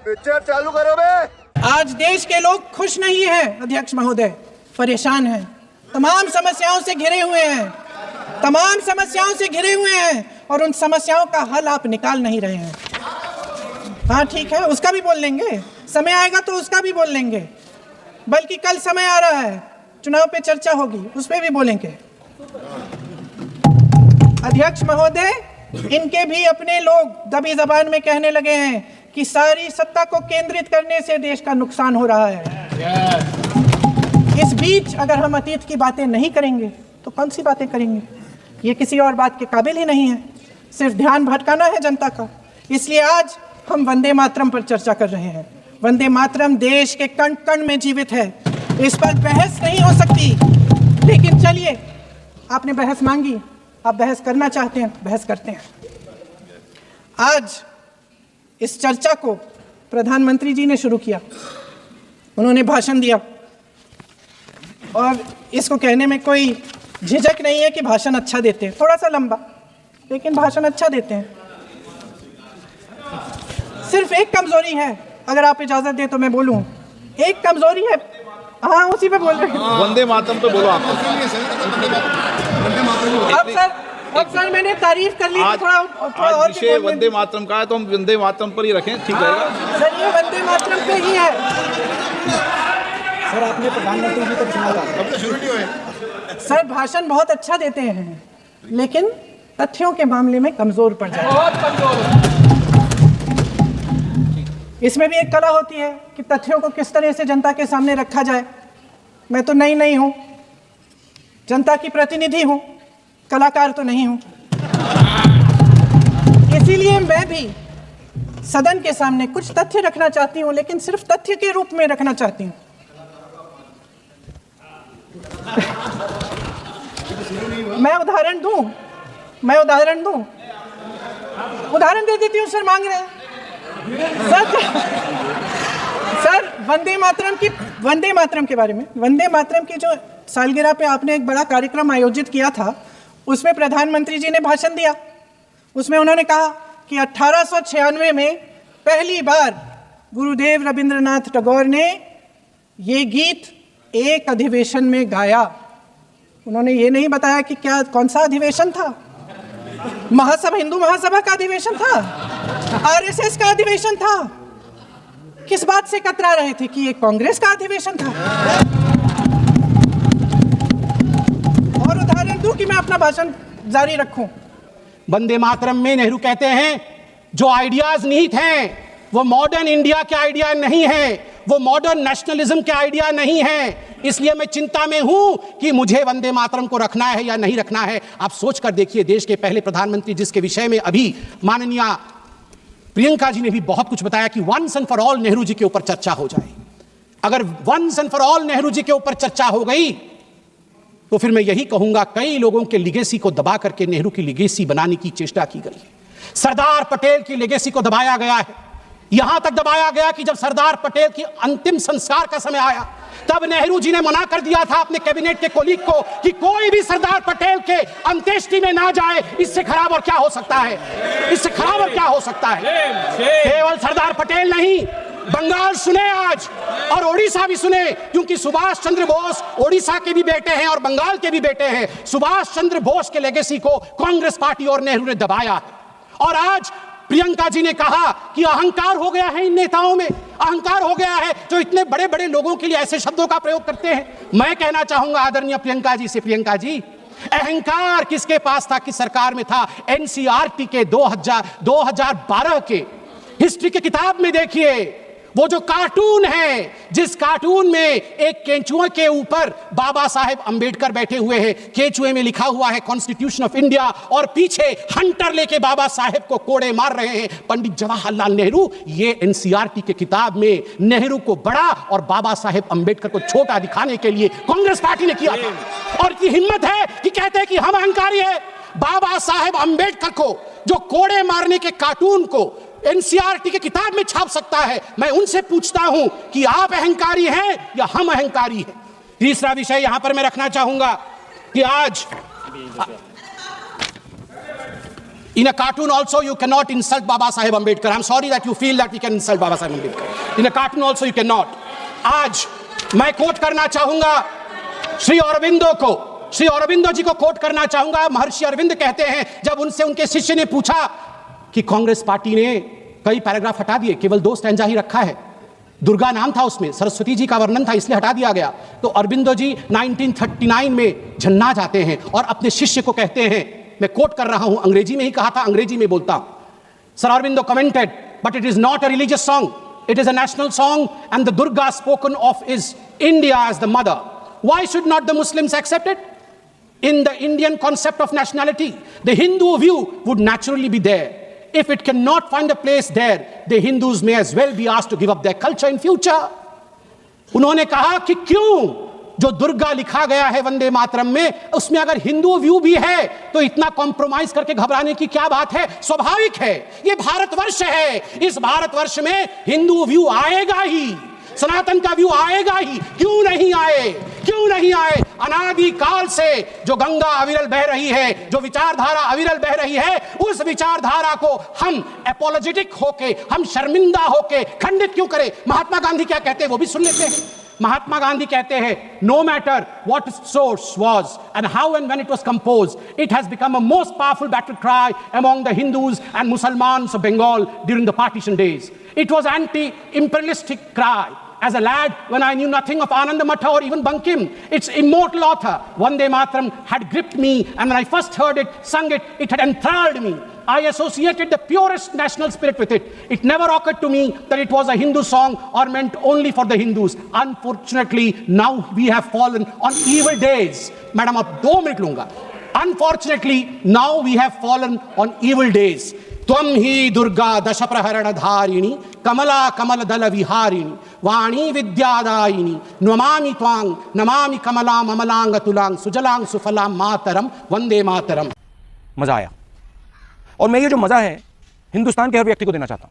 Picture चालू करो बे। आज देश के लोग खुश नहीं हैं अध्यक्ष महोदय, परेशान हैं, तमाम समस्याओं से घिरे हुए हैं, तमाम समस्याओं से घिरे हुए हैं और उन समस्याओं का हल आप निकाल नहीं रहे हैं। हाँ ठीक है, उसका भी बोल लेंगे, समय आएगा तो उसका भी बोल लेंगे, बल्कि कल समय आ रहा है, चुनाव पे चर्चा होगी, उस पर भी बोलेंगे। अध्यक्ष महोदय, इनके भी अपने लोग दबी जबान में कहने लगे हैं कि सारी सत्ता को केंद्रित करने से देश का नुकसान हो रहा है। इस बीच अगर हम अतीत की बातें नहीं करेंगे तो कौन सी बातें करेंगे? ये किसी और बात के काबिल ही नहीं है, सिर्फ ध्यान भटकाना है जनता का। इसलिए आज हम वंदे मातरम पर चर्चा कर रहे हैं। वंदे मातरम देश के कण कण में जीवित है, इस पर बहस नहीं हो सकती। लेकिन चलिए, आपने बहस मांगी, आप बहस करना चाहते हैं, बहस करते हैं। आज इस चर्चा को प्रधानमंत्री जी ने शुरू किया, उन्होंने भाषण दिया और इसको कहने में कोई झिझक नहीं है कि भाषण अच्छा देते हैं, थोड़ा सा लंबा, लेकिन भाषण अच्छा देते हैं। सिर्फ एक कमजोरी है, अगर आप इजाजत दें तो मैं बोलूं, एक कमजोरी है। हाँ, उसी पे बोल रहे हैं, वंदे मातरम पे बोलो आप। अब सर मैंने तारीफ कर ली, थोड़ा और विषय वंदे मातरम का है तो हम वंदे मातरम पर ही रखें, ठीक रहेगा सर। ये वंदे मातरम पे ही है सर। आपने प्रधानमंत्री जी तक सुना था, अब तो शुरू नहीं हुए। सर भाषण बहुत अच्छा देते हैं, लेकिन तथ्यों के मामले में कमजोर पड़ जाते हैं, बहुत कमजोर। इसमें भी एक कला होती है कि तथ्यों को किस तरह से जनता के सामने रखा जाए। मैं तो नहीं हूं, जनता की प्रतिनिधि हूं, कलाकार तो नहीं हूं। इसीलिए मैं भी सदन के सामने कुछ तथ्य रखना चाहती हूं, लेकिन सिर्फ तथ्य के रूप में रखना चाहती हूं। मैं उदाहरण दे देती हूँ सर, मांग रहे हैं सर वंदे मातरम के बारे में, वंदे मातरम की जो सालगिरह पे आपने एक बड़ा कार्यक्रम आयोजित किया था, उसमें प्रधानमंत्री जी ने भाषण दिया। उसमें उन्होंने कहा कि 1896 में पहली बार गुरुदेव रविंद्रनाथ टैगोर ने ये गीत एक अधिवेशन में गाया। उन्होंने ये नहीं बताया कि कौन सा अधिवेशन था, हिंदू महासभा का अधिवेशन था, आरएसएस का अधिवेशन था, किस बात से कतरा रहे थे कि ये कांग्रेस का अधिवेशन था। और उदाहरण दूं कि मैं अपना भाषण जारी रखूं। वंदे मातरम में नेहरू कहते हैं जो आइडियाज निहित हैं वो मॉडर्न इंडिया के आइडिया नहीं है, वो मॉडर्न नेशनलिज्म के आइडिया नहीं है। इसलिए मैं चिंता में हूं कि मुझे वंदे मातरम को रखना है या नहीं रखना है। आप सोचकर देखिए, देश के पहले प्रधानमंत्री जिसके विषय में अभी माननीय प्रियंका जी ने भी बहुत कुछ बताया कि once and for all Nehru ji के ऊपर चर्चा हो जाए। अगर once and for all Nehru ji के ऊपर चर्चा हो गई तो फिर मैं यही कहूंगा, कई लोगों के लिगेसी को दबा करके नेहरू की लिगेसी बनाने की चेष्टा की गई है। सरदार पटेल की लिगेसी को दबाया गया है, यहां तक दबाया गया कि जब सरदार पटेल की अंतिम संस्कार का समय आया तब नेहरू जी ने मना कर दिया था अपने कैबिनेट के कोलीग को कि कोई भी सरदार पटेल के अंत्येष्टि में ना जाए। इससे खराब और क्या हो सकता है, इससे खराब और क्या हो सकता है। केवल सरदार पटेल नहीं, बंगाल सुने आज और ओडिशा भी सुने, क्योंकि सुभाष चंद्र बोस ओडिशा के भी बेटे हैं और बंगाल के भी बेटे हैं। सुभाष चंद्र बोस के लेगेसी को कांग्रेस पार्टी और नेहरू ने दबाया। और आज प्रियंका जी ने कहा कि अहंकार हो गया है इन नेताओं में, अहंकार हो गया है जो इतने बड़े बड़े लोगों के लिए ऐसे शब्दों का प्रयोग करते हैं। मैं कहना चाहूंगा आदरणीय प्रियंका जी से, प्रियंका जी, अहंकार किसके पास था, किस सरकार में था? एनसीईआरटी के 2012 के हिस्ट्री की किताब में देखिए, वो जो कार्टून है, जिस कार्टून में एक केंचुए के ऊपर बाबा साहेब अंबेडकर बैठे हुए हैं, केंचुए में लिखा हुआ है कॉन्स्टिट्यूशन ऑफ इंडिया और पीछे हंटर लेके बाबा साहेब को कोड़े मार रहे हैं पंडित जवाहरलाल नेहरू। ये एनसीईआरटी के किताब में नेहरू को बड़ा और बाबा साहेब अंबेडकर को छोटा दिखाने के लिए कांग्रेस पार्टी ने किया था। और की हिम्मत है कि कहते हैं कि हम अहंकारी है। बाबा साहेब अंबेडकर को जो कोड़े मारने के कार्टून को एनसीईआरटी की किताब में छाप सकता है, मैं उनसे पूछता हूं कि आप अहंकारी हैं या हम अहंकारी हैं। तीसरा विषय यहां पर मैं रखना चाहूंगा कि आज In a cartoon also you cannot insult Baba Saheb Ambedkar. I'm sorry that you feel that we can insult Baba Saheb Ambedkar. In a cartoon also you cannot. आज मैं कोट करना चाहूंगा श्री अरविंदो को, श्री अरविंदो जी को कोट करना चाहूंगा। महर्षि अरविंद कहते हैं, जब उनसे उनके शिष्य ने पूछा कि कांग्रेस पार्टी ने कई पैराग्राफ हटा दिए, केवल 2 स्टैंजा ही रखा है, दुर्गा नाम था उसमें, सरस्वती जी का वर्णन था, इसलिए हटा दिया गया। तो अरविंदो जी 1939 में झन्ना जाते हैं और अपने शिष्य को कहते हैं, मैं कोट कर रहा हूं, अंग्रेजी में ही कहा था, अंग्रेजी में बोलता हूं। Sir Aurobindo commented, but it is not a religious song, it is a national song, and the Durga spoken of is India as the mother. Why should not the Muslims accept it? In the Indian concept of nationality, the Hindu view would naturally be there. If it cannot find a place there, the Hindus may as well be asked to give up their culture in future. उन्होंने कहा कि क्यों जो दुर्गा लिखा गया है वंदे मातरम में, उसमें अगर हिंदू व्यू भी है तो इतना कॉम्प्रोमाइज करके घबराने की क्या बात है? स्वाभाविक है, ये भारतवर्ष है, इस भारतवर्ष में हिंदू व्यू आएगा ही, सनातन का व्यू आएगा ही। क्यों नहीं आए? क्यों नहीं आए? अनादि काल से जो गंगा अविरल बह रही है, जो विचारधारा अविरल बह रही है, उस विचारधारा को हम एपोलोजेटिक होके, हम शर्मिंदा होके खंडित क्यों करें? महात्मा गांधी क्या कहते हैं वो भी सुन लेते हैं। महात्मा गांधी कहते हैं, no matter what its source was and how and when it was composed, it has become a most powerful battle cry among the Hindus and Muslims of Bengal during the partition days. It was anti-imperialistic cry. As a lad, when I knew nothing of Ananda Matha or even Bankim, its immortal author, Vande Mataram, had gripped me, and when I first heard it, sung it, it had enthralled me. I associated the purest national spirit with it. It never occurred to me that it was a Hindu song or meant only for the Hindus. Unfortunately, now we have fallen on evil days. Madam, ab 2 minute lunga. Unfortunately, now we have fallen on evil days. त्वं हि दुर्गा दश प्रहरण धारिणी कमला कमल दल विहारिणी वाणी विद्यादायिनी नमामि त्वां नमामि कमलां अमलांग तुलांग सुजलांग सुफलां मातरम वंदे मातरम। मजा आया, और मैं ये जो मजा है हिंदुस्तान के हर व्यक्ति को देना चाहता हूं।